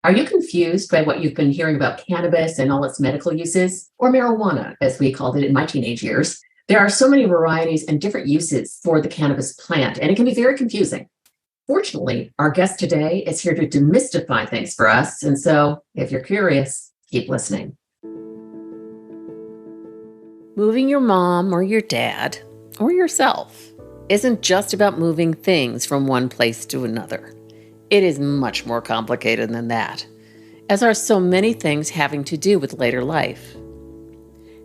Are you confused by what you've been hearing about cannabis and all its medical uses, or marijuana, as we called it in my teenage years? There are so many varieties and different uses for the cannabis plant, and it can be very confusing. Fortunately, our guest today is here to demystify things for us, and so if you're curious, keep listening. Moving your mom or your dad or yourself isn't just about moving things from one place to another. It is much more complicated than that, as are so many things having to do with later life.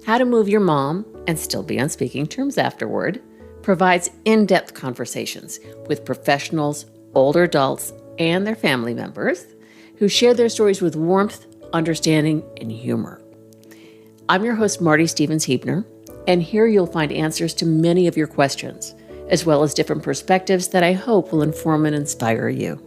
How to Move Your Mom and Still Be on Speaking Terms Afterward provides in-depth conversations with professionals, older adults, and their family members who share their stories with warmth, understanding, and humor. I'm your host, Marty Stevens-Heebner, and here you'll find answers to many of your questions, as well as different perspectives that I hope will inform and inspire you.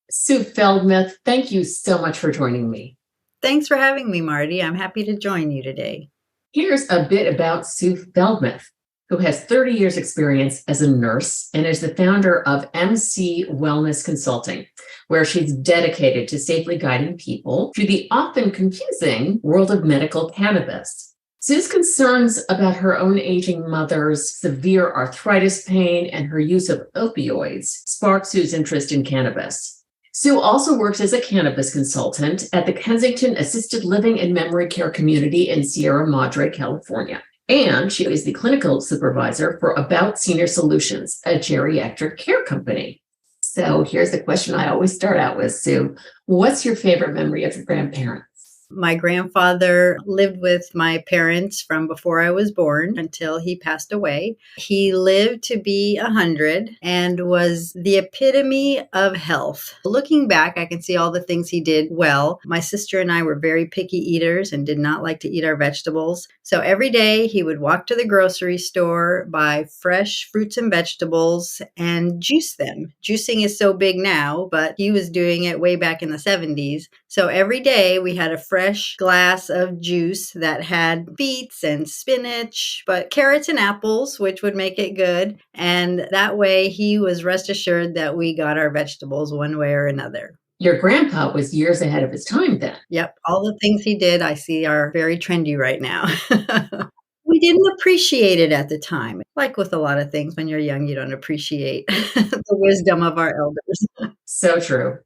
Sue Feldmeth, thank you so much for joining me. Thanks for having me, Marty. I'm happy to join you today. Here's a bit about Sue Feldmeth, who has 30 years experience as a nurse and is the founder of MC Wellness Consulting, where she's dedicated to safely guiding people through the often confusing world of medical cannabis. Sue's concerns about her own aging mother's severe arthritis pain and her use of opioids sparked Sue's interest in cannabis. Sue also works as a cannabis consultant at the Kensington Assisted Living and Memory Care Community in Sierra Madre, California. And she is the clinical supervisor for About Senior Solutions, a geriatric care company. So here's the question I always start out with, Sue. What's your favorite memory of your grandparents? My grandfather lived with my parents from before I was born until he passed away. He lived to be 100 and was the epitome of health. Looking back, I can see all the things he did well. My sister and I were very picky eaters and did not like to eat our vegetables. So every day he would walk to the grocery store, buy fresh fruits and vegetables, and juice them. Juicing is so big now, but he was doing it way back in the 70s. So every day we had a fresh glass of juice that had beets and spinach, but carrots and apples, which would make it good. And that way he was rest assured that we got our vegetables one way or another. Your grandpa was years ahead of his time then. Yep. All the things he did, I see are very trendy right now. We didn't appreciate it at the time. Like with a lot of things, when you're young, you don't appreciate the wisdom of our elders. So true.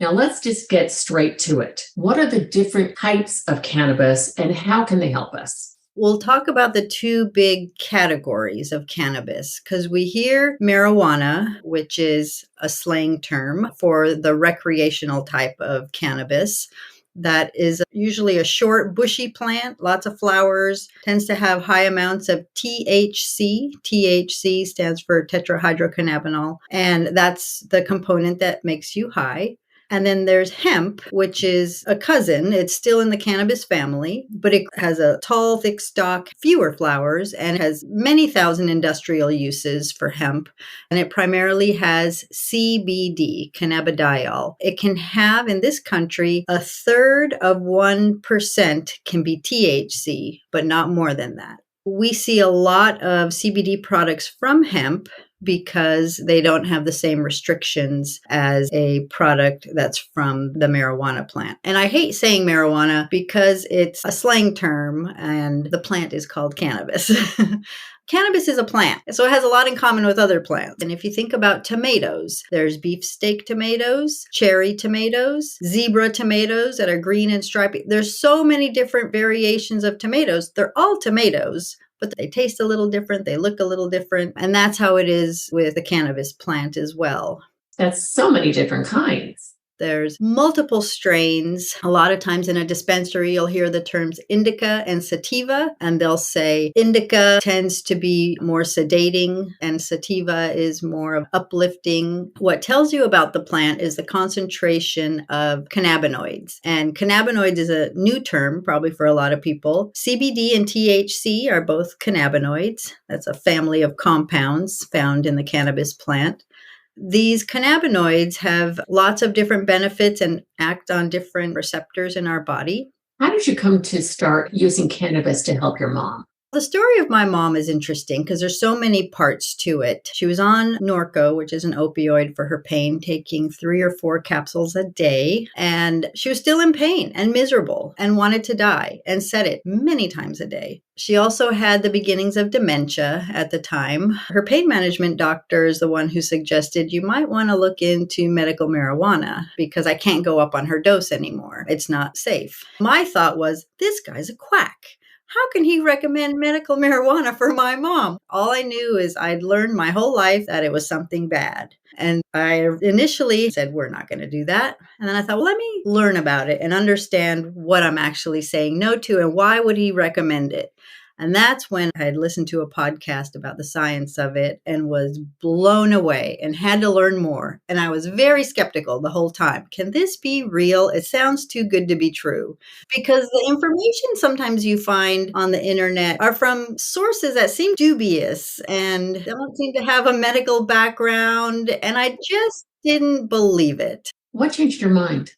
Now let's just get straight to it. What are the different types of cannabis and how can they help us? We'll talk about the two big categories of cannabis because we hear marijuana, which is a slang term for the recreational type of cannabis. That is usually a short, bushy plant, lots of flowers, tends to have high amounts of THC. THC stands for tetrahydrocannabinol, and that's the component that makes you high. And then there's hemp, which is a cousin. It's still in the cannabis family, but it has a tall, thick stalk, fewer flowers, and has many thousand industrial uses for hemp. And it primarily has CBD, cannabidiol. It can have, in this country, 1/3 of 1% can be THC, but not more than that. We see a lot of CBD products from hemp because they don't have the same restrictions as a product that's from the marijuana plant. And I hate saying marijuana because it's a slang term and the plant is called cannabis. Cannabis is a plant, so it has a lot in common with other plants. And if you think about tomatoes, there's beefsteak tomatoes, cherry tomatoes, zebra tomatoes that are green and stripy. There's so many different variations of tomatoes. They're all tomatoes, but they taste a little different. They look a little different. And that's how it is with the cannabis plant as well. That's so many different kinds. There's multiple strains. A lot of times in a dispensary, you'll hear the terms indica and sativa, and they'll say indica tends to be more sedating and sativa is more of uplifting. What tells you about the plant is the concentration of cannabinoids. And cannabinoids is a new term, probably for a lot of people. CBD and THC are both cannabinoids. That's a family of compounds found in the cannabis plant. These cannabinoids have lots of different benefits and act on different receptors in our body. How did you come to start using cannabis to help your mom? The story of my mom is interesting because there's so many parts to it. She was on Norco, which is an opioid for her pain, taking 3 or 4 capsules a day. And she was still in pain and miserable and wanted to die and said it many times a day. She also had the beginnings of dementia at the time. Her pain management doctor is the one who suggested you might want to look into medical marijuana because I can't go up on her dose anymore. It's not safe. My thought was, this guy's a quack. How can he recommend medical marijuana for my mom? All I knew is I'd learned my whole life that it was something bad. And I initially said, we're not going to do that. And then I thought, well, let me learn about it and understand what I'm actually saying no to and why would he recommend it. And that's when I had listened to a podcast about the science of it and was blown away and had to learn more. And I was very skeptical the whole time. Can this be real? It sounds too good to be true. Because the information sometimes you find on the internet are from sources that seem dubious and don't seem to have a medical background. And I just didn't believe it. What changed your mind?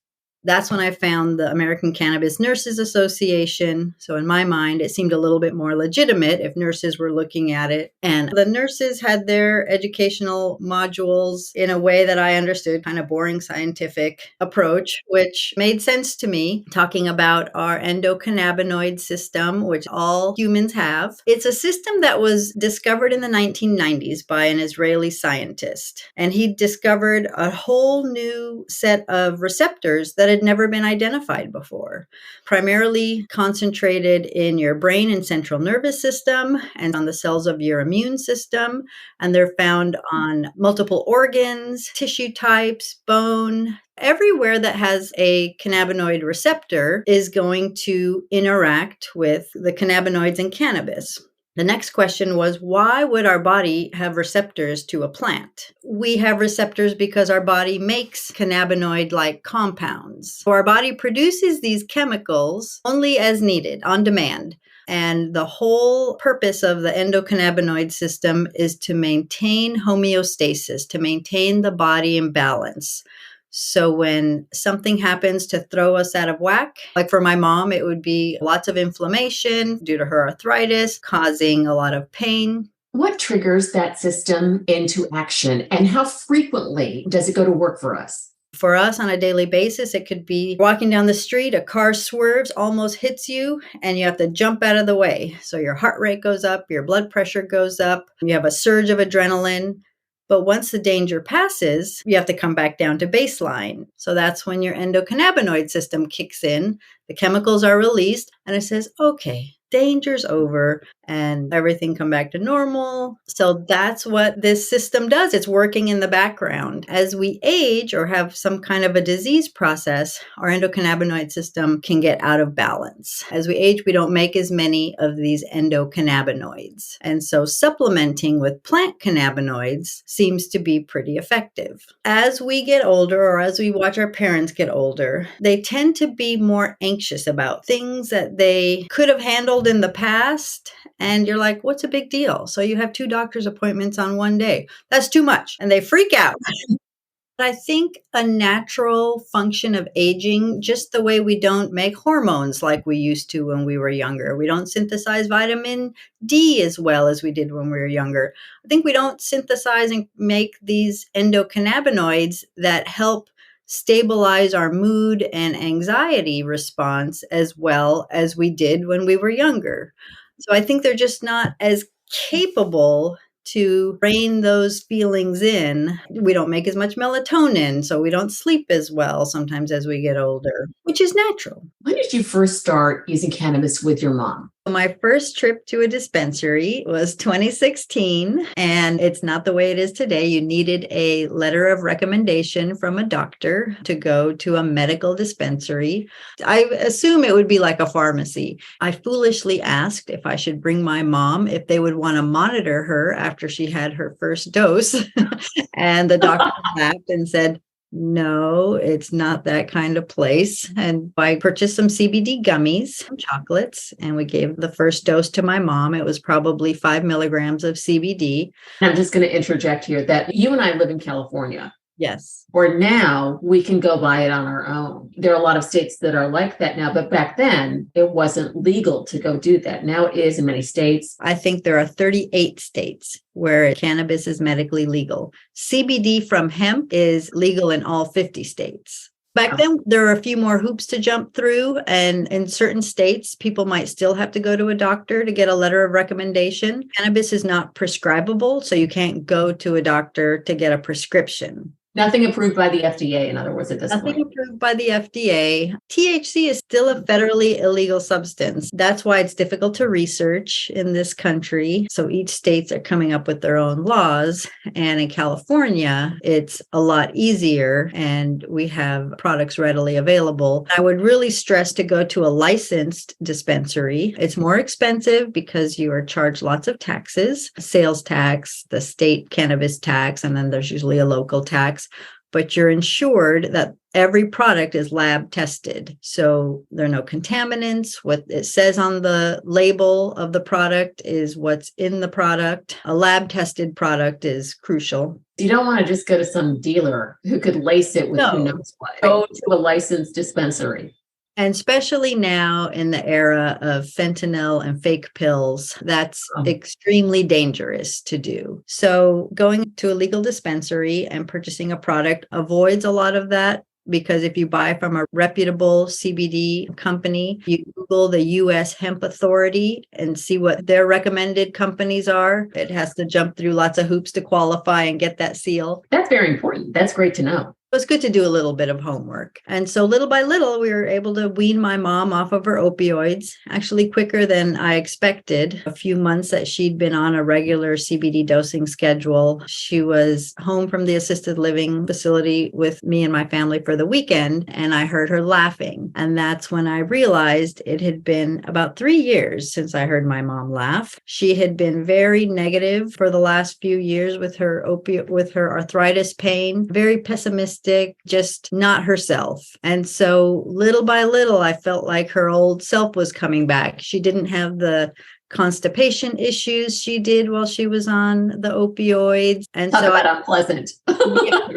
That's when I found the American Cannabis Nurses Association. So in my mind, it seemed a little bit more legitimate if nurses were looking at it. And the nurses had their educational modules in a way that I understood, kind of boring scientific approach, which made sense to me, talking about our endocannabinoid system, which all humans have. It's a system that was discovered in the 1990s by an Israeli scientist. And he discovered a whole new set of receptors that had never been identified before, primarily concentrated in your brain and central nervous system and on the cells of your immune system. And they're found on multiple organs, tissue types, bone. Everywhere that has a cannabinoid receptor is going to interact with the cannabinoids in cannabis. The next question was, why would our body have receptors to a plant? We have receptors because our body makes cannabinoid-like compounds. So our body produces these chemicals only as needed, on demand. And the whole purpose of the endocannabinoid system is to maintain homeostasis, to maintain the body in balance. So when something happens to throw us out of whack, like for my mom, it would be lots of inflammation due to her arthritis, causing a lot of pain. What triggers that system into action, and how frequently does it go to work for us? For us on a daily basis, it could be walking down the street, a car swerves, almost hits you, and you have to jump out of the way. So your heart rate goes up, your blood pressure goes up, you have a surge of adrenaline. But once the danger passes, you have to come back down to baseline. So that's when your endocannabinoid system kicks in, the chemicals are released, and it says, okay, danger's over, and everything come back to normal. So that's what this system does. It's working in the background. As we age or have some kind of a disease process, our endocannabinoid system can get out of balance. As we age, we don't make as many of these endocannabinoids. And so supplementing with plant cannabinoids seems to be pretty effective. As we get older, or as we watch our parents get older, they tend to be more anxious about things that they could have handled in the past. And you're like, what's a big deal? So you have 2 doctor's appointments on one day. That's too much. And they freak out. I think a natural function of aging, just the way we don't make hormones like we used to when we were younger. We don't synthesize vitamin D as well as we did when we were younger. I think we don't synthesize and make these endocannabinoids that help stabilize our mood and anxiety response as well as we did when we were younger. So I think they're just not as capable to rein those feelings in. We don't make as much melatonin, so we don't sleep as well sometimes as we get older, which is natural. When did you first start using cannabis with your mom? My first trip to a dispensary was 2016, and it's not the way it is today. You needed a letter of recommendation from a doctor to go to a medical dispensary. I assume it would be like a pharmacy. I foolishly asked if I should bring my mom, if they would want to monitor her after she had her first dose. And the doctor laughed and said, no, it's not that kind of place. And I purchased some CBD gummies, some chocolates, and we gave the first dose to my mom. It was probably 5 milligrams of CBD. I'm just going to interject here that you and I live in California. Yes. Or now we can go buy it on our own. There are a lot of states that are like that now, but back then it wasn't legal to go do that. Now it is in many states. I think there are 38 states where cannabis is medically legal. CBD from hemp is legal in all 50 states. Back then, there are a few more hoops to jump through. And in certain states, people might still have to go to a doctor to get a letter of recommendation. Cannabis is not prescribable, so you can't go to a doctor to get a prescription. Nothing approved by the FDA, in other words, at this Nothing point. approved by the FDA. THC is still a federally illegal substance. That's why it's difficult to research in this country. So each states are coming up with their own laws. And in California, it's a lot easier and we have products readily available. I would really stress to go to a licensed dispensary. It's more expensive because you are charged lots of taxes, sales tax, the state cannabis tax, and then there's usually a local tax. But you're ensured that every product is lab tested. So there are no contaminants. What it says on the label of the product is what's in the product. A lab tested product is crucial. You don't want to just go to some dealer who could lace it with who knows what. Go to a licensed dispensary. And especially now in the era of fentanyl and fake pills, that's extremely dangerous to do. So going to a legal dispensary and purchasing a product avoids a lot of that. Because if you buy from a reputable CBD company, you Google the U.S. Hemp Authority and see what their recommended companies are. It has to jump through lots of hoops to qualify and get that seal. That's very important. That's great to know. It's good to do a little bit of homework. And so little by little, we were able to wean my mom off of her opioids, actually quicker than I expected. A few months that she'd been on a regular CBD dosing schedule. She was home from the assisted living facility with me and my family for the weekend, and I heard her laughing. And that's when I realized it had been about 3 years since I heard my mom laugh. She had been very negative for the last few years with her with her arthritis pain, very pessimistic, just not herself. And so little by little, I felt like her old self was coming back. She didn't have the constipation issues she did while she was on the opioids. And Talk about unpleasant.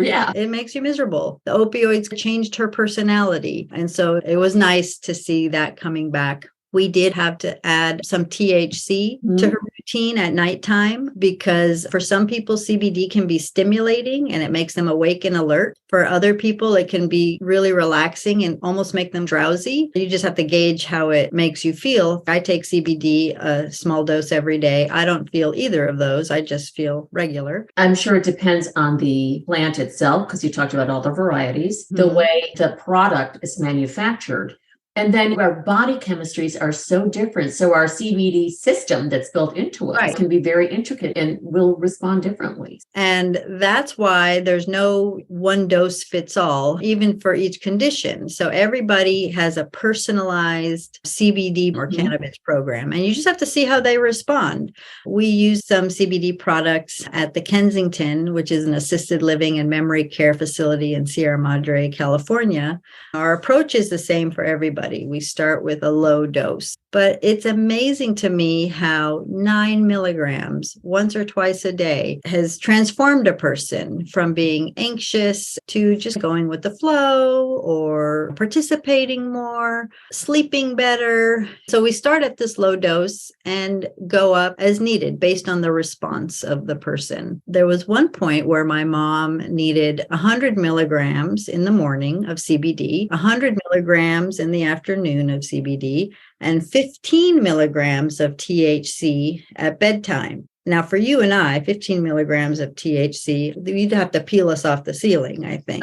Yeah, it makes you miserable. The opioids changed her personality. And so it was nice to see that coming back. We did have to add some THC to her routine at nighttime because for some people, CBD can be stimulating and it makes them awake and alert. For other people, it can be really relaxing and almost make them drowsy. You just have to gauge how it makes you feel. I take CBD, a small dose every day. I don't feel either of those. I just feel regular. I'm sure it depends on the plant itself, because you talked about all the varieties, the way the product is manufactured. And then our body chemistries are so different. So our CBD system that's built into us can be very intricate and will respond differently. And that's why there's no one dose fits all, even for each condition. So everybody has a personalized CBD or cannabis program, and you just have to see how they respond. We use some CBD products at the Kensington, which is an assisted living and memory care facility in Sierra Madre, California. Our approach is the same for everybody. We start with a low dose, but it's amazing to me how 9 milligrams once or twice a day has transformed a person from being anxious to just going with the flow or participating more, sleeping better. So we start at this low dose and go up as needed based on the response of the person. There was one point where my mom needed 100 milligrams in the morning of CBD, 100 milligrams in the afternoon of CBD, and 15 milligrams of THC at bedtime. Now, for you and I, 15 milligrams of THC, you'd have to peel us off the ceiling, I think.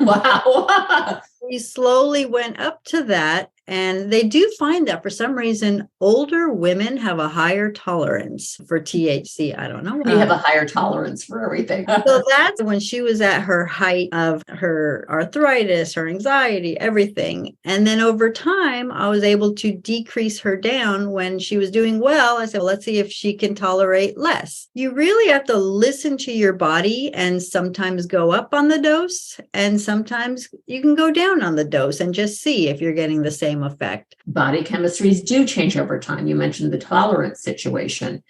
Wow. We slowly went up to that. And they do find that for some reason, older women have a higher tolerance for THC. I don't know why. We have a higher tolerance for everything. So that's when she was at her height of her arthritis, her anxiety, everything. And then over time, I was able to decrease her down when she was doing well. I said, well, let's see if she can tolerate less. You really have to listen to your body and sometimes go up on the dose. And sometimes you can go down on the dose and just see if you're getting the same effect. Body chemistries do change over time. You mentioned the tolerance situation.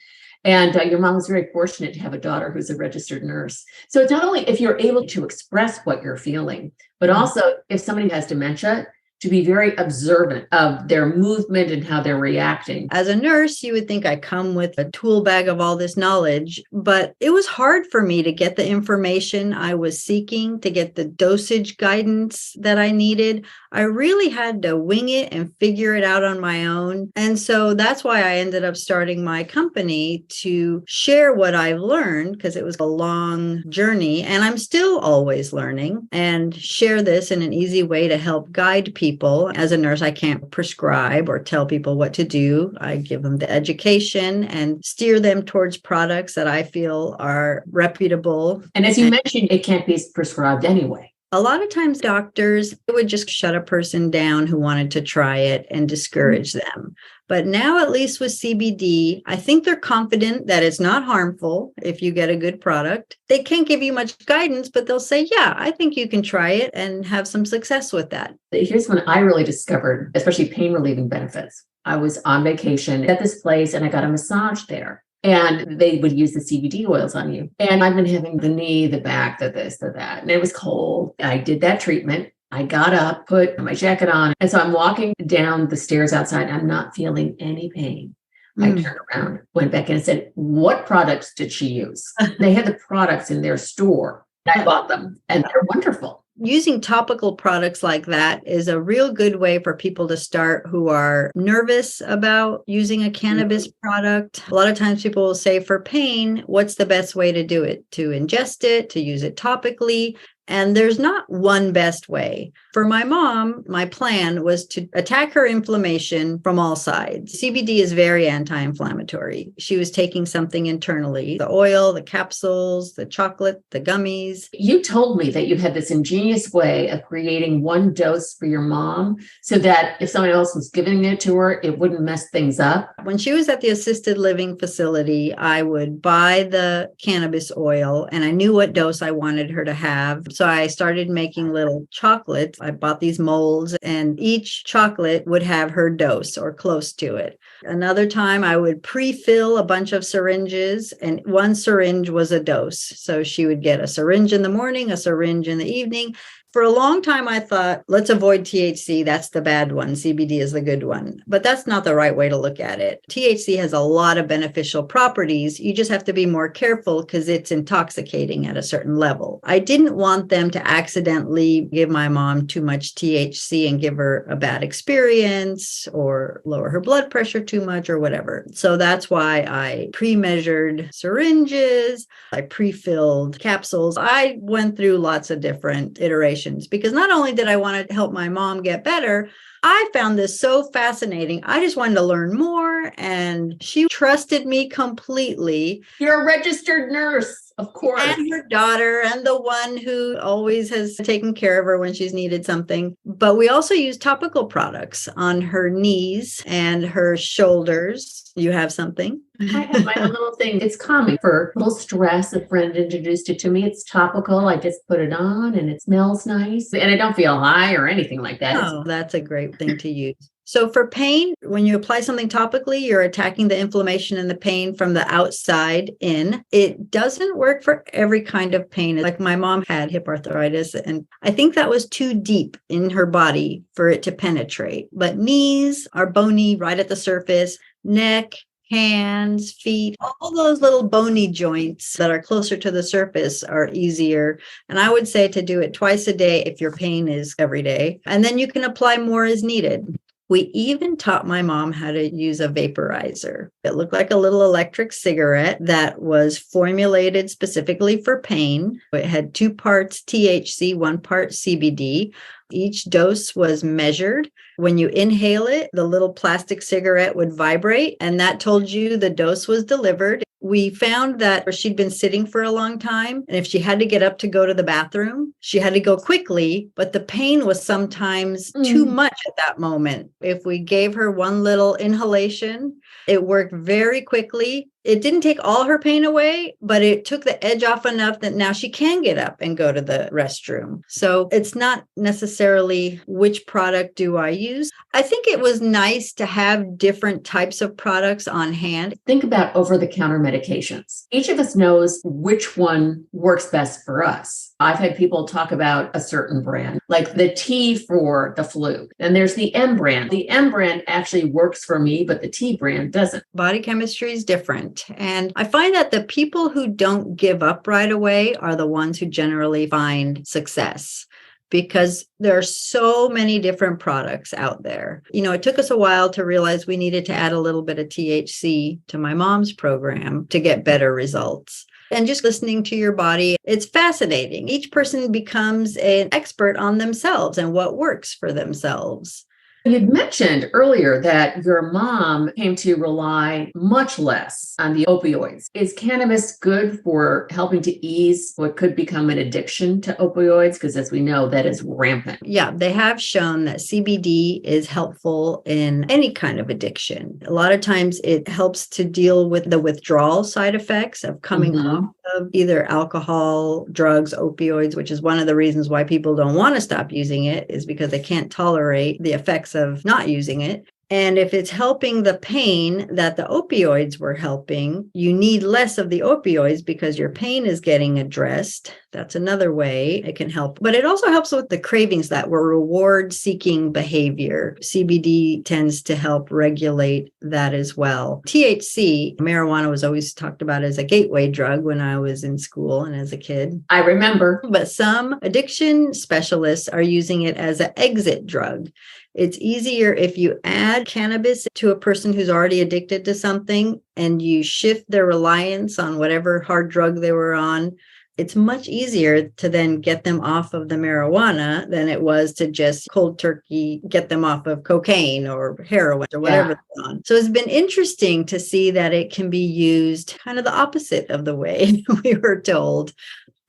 And your mom was very fortunate to have a daughter who's a registered nurse. So it's not only if you're able to express what you're feeling, but also if somebody has dementia, to be very observant of their movement and how they're reacting. As a nurse, you would think I come with a tool bag of all this knowledge, but it was hard for me to get the information I was seeking, to get the dosage guidance that I needed. I really had to wing it and figure it out on my own. And so that's why I ended up starting my company, to share what I've learned, because it was a long journey and I'm still always learning, and share this in an easy way to help guide people. As a nurse, I can't prescribe or tell people what to do. I give them the education and steer them towards products that I feel are reputable. And as you mentioned, it can't be prescribed anyway. A lot of times doctors would just shut a person down who wanted to try it and discourage them. But now, at least with CBD, I think they're confident that it's not harmful if you get a good product. They can't give you much guidance, but they'll say, yeah, I think you can try it and have some success with that. Here's when I really discovered, especially pain relieving benefits. I was on vacation at this place and I got a massage there. And they would use the CBD oils on you. And I've been having the knee, the back, the this, the that. And it was cold. I did that treatment. I got up, put my jacket on. And so I'm walking down the stairs outside. I'm not feeling any pain. I turned around, went back in and said, what products did she use? They had the products in their store. I bought them and they're wonderful. Using topical products like that is a real good way for people to start who are nervous about using a cannabis product. A lot of times people will say, for pain, what's the best way to do it? To ingest it, to use it topically. And there's not one best way. For my mom, my plan was to attack her inflammation from all sides. CBD is very anti-inflammatory. She was taking something internally, the oil, the capsules, the chocolate, the gummies. You told me that you had this ingenious way of creating one dose for your mom so that if someone else was giving it to her, it wouldn't mess things up. When she was at the assisted living facility, I would buy the cannabis oil and I knew what dose I wanted her to have. So I started making little chocolates. I bought these molds and each chocolate would have her dose or close to it. Another time I would pre-fill a bunch of syringes and one syringe was a dose. So she would get a syringe in the morning, a syringe in the evening. For a long time, I thought, let's avoid THC. That's the bad one. CBD is the good one. But that's not the right way to look at it. THC has a lot of beneficial properties. You just have to be more careful because it's intoxicating at a certain level. I didn't want them to accidentally give my mom too much THC and give her a bad experience or lower her blood pressure too much or whatever. So that's why I pre-measured syringes. I pre-filled capsules. I went through lots of different iterations. Because not only did I want to help my mom get better, I found this so fascinating. I just wanted to learn more, and she trusted me completely. You're a registered nurse, of course. And her daughter, and the one who always has taken care of her when she's needed something. But we also use topical products on her knees and her shoulders. You have something? I have my own little thing. It's calming for a little stress. A friend introduced it to me. It's topical. I just put it on and it smells nice. And I don't feel high or anything like that. Oh, that's a great thing to use. So for pain, when you apply something topically, you're attacking the inflammation and the pain from the outside in. It doesn't work for every kind of pain. Like my mom had hip arthritis, and I think that was too deep in her body for it to penetrate. But knees are bony right at the surface, neck, hands, feet, all those little bony joints that are closer to the surface are easier. And I would say to do it twice a day if your pain is every day. And then you can apply more as needed. We even taught my mom how to use a vaporizer. It looked like a little electric cigarette that was formulated specifically for pain. It had 2 parts THC, 1 part CBD. Each dose was measured. When you inhale it, the little plastic cigarette would vibrate, and that told you the dose was delivered. We found that she'd been sitting for a long time, and if she had to get up to go to the bathroom, she had to go quickly, but the pain was sometimes too much at that moment. If we gave her one little inhalation, it worked very quickly. It didn't take all her pain away, but it took the edge off enough that now she can get up and go to the restroom. So it's not necessarily which product do I use. I think it was nice to have different types of products on hand. Think about over-the-counter medications. Each of us knows which one works best for us. I've had people talk about a certain brand, like the T for the flu. And there's the M brand. The M brand actually works for me, but the T brand doesn't. Body chemistry is different. And I find that the people who don't give up right away are the ones who generally find success, because there are so many different products out there. It took us a while to realize we needed to add a little bit of THC to my mom's program to get better results. And just listening to your body, it's fascinating. Each person becomes an expert on themselves and what works for themselves. You'd mentioned earlier that your mom came to rely much less on the opioids. Is cannabis good for helping to ease what could become an addiction to opioids? Because as we know, that is rampant. Yeah, they have shown that CBD is helpful in any kind of addiction. A lot of times it helps to deal with the withdrawal side effects of coming off of either alcohol, drugs, opioids, which is one of the reasons why people don't want to stop using it, is because they can't tolerate the effects of not using it. And if it's helping the pain that the opioids were helping, you need less of the opioids because your pain is getting addressed. That's another way it can help. But it also helps with the cravings, that were reward-seeking behavior. CBD tends to help regulate that as well. THC, marijuana, was always talked about as a gateway drug when I was in school and as a kid. I remember. But some addiction specialists are using it as an exit drug. It's easier if you add cannabis to a person who's already addicted to something and you shift their reliance on whatever hard drug they were on. It's much easier to then get them off of the marijuana than it was to just cold turkey get them off of cocaine or heroin or whatever they're on. So it's been interesting to see that it can be used kind of the opposite of the way we were told.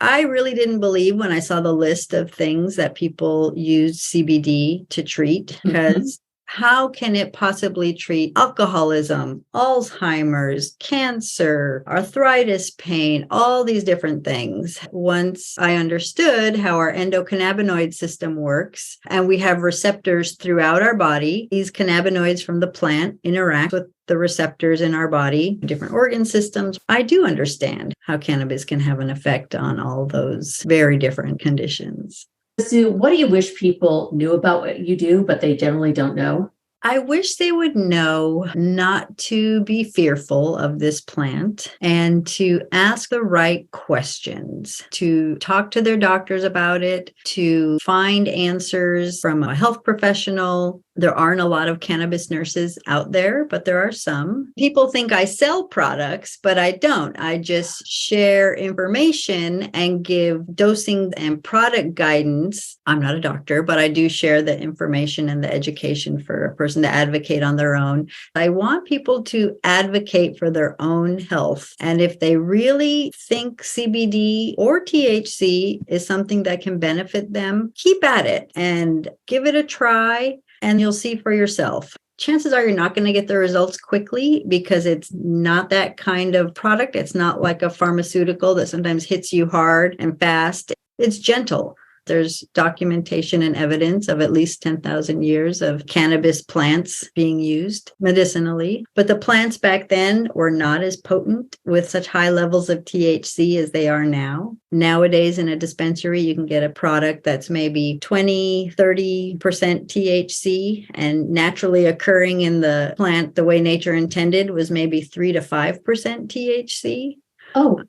I really didn't believe when I saw the list of things that people use CBD to treat, because how can it possibly treat alcoholism, Alzheimer's, cancer, arthritis, pain, all these different things? Once I understood how our endocannabinoid system works, and we have receptors throughout our body, these cannabinoids from the plant interact with the receptors in our body, different organ systems. I do understand how cannabis can have an effect on all those very different conditions. Sue, what do you wish people knew about what you do, but they generally don't know? I wish they would know not to be fearful of this plant and to ask the right questions, to talk to their doctors about it, to find answers from a health professional. There aren't a lot of cannabis nurses out there, but there are some. People think I sell products, but I don't. I just share information and give dosing and product guidance. I'm not a doctor, but I do share the information and the education for a person to advocate on their own. I want people to advocate for their own health. And if they really think CBD or THC is something that can benefit them, keep at it and give it a try. And you'll see for yourself. Chances are you're not going to get the results quickly because it's not that kind of product. It's not like a pharmaceutical that sometimes hits you hard and fast. It's gentle. There's documentation and evidence of at least 10,000 years of cannabis plants being used medicinally. But the plants back then were not as potent with such high levels of THC as they are now. Nowadays, in a dispensary, you can get a product that's maybe 20, 30% THC, and naturally occurring in the plant the way nature intended was maybe 3 to 5% THC. Oh,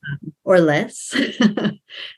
or less.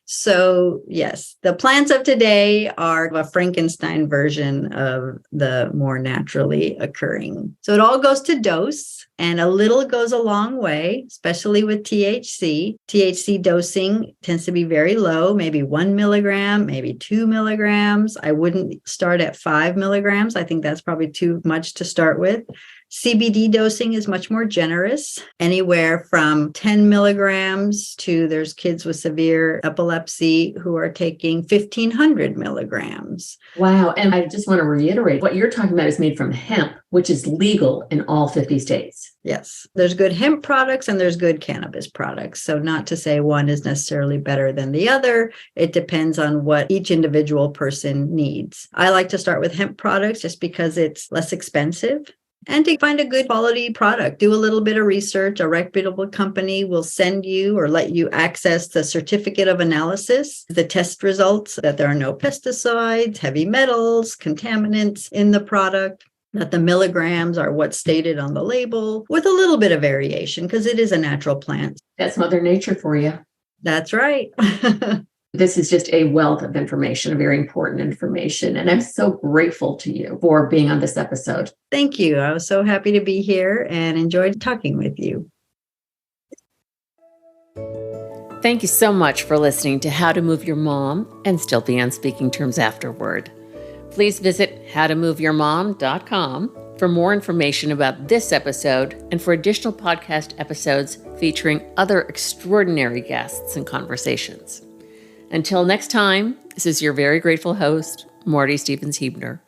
So yes, the plants of today are a Frankenstein version of the more naturally occurring. So it all goes to dose, and a little goes a long way, especially with THC. THC dosing tends to be very low, maybe 1 milligram, maybe 2 milligrams. I wouldn't start at 5 milligrams. I think that's probably too much to start with. CBD dosing is much more generous, anywhere from 10 milligrams to there's kids with severe epilepsy who are taking 1,500 milligrams. Wow. And I just want to reiterate what you're talking about is made from hemp, which is legal in all 50 states. Yes, there's good hemp products and there's good cannabis products. So not to say one is necessarily better than the other. It depends on what each individual person needs. I like to start with hemp products just because it's less expensive. And to find a good quality product, do a little bit of research. A reputable company will send you or let you access the certificate of analysis, the test results that there are no pesticides, heavy metals, contaminants in the product, that the milligrams are what's stated on the label, with a little bit of variation because it is a natural plant. That's Mother Nature for you. That's right. This is just a wealth of information, very important information. And I'm so grateful to you for being on this episode. Thank you. I was so happy to be here and enjoyed talking with you. Thank you so much for listening to How to Move Your Mom and Still Be on Speaking Terms Afterward. Please visit howtomoveyourmom.com for more information about this episode and for additional podcast episodes featuring other extraordinary guests and conversations. Until next time, this is your very grateful host, Marty Stevens-Heebner.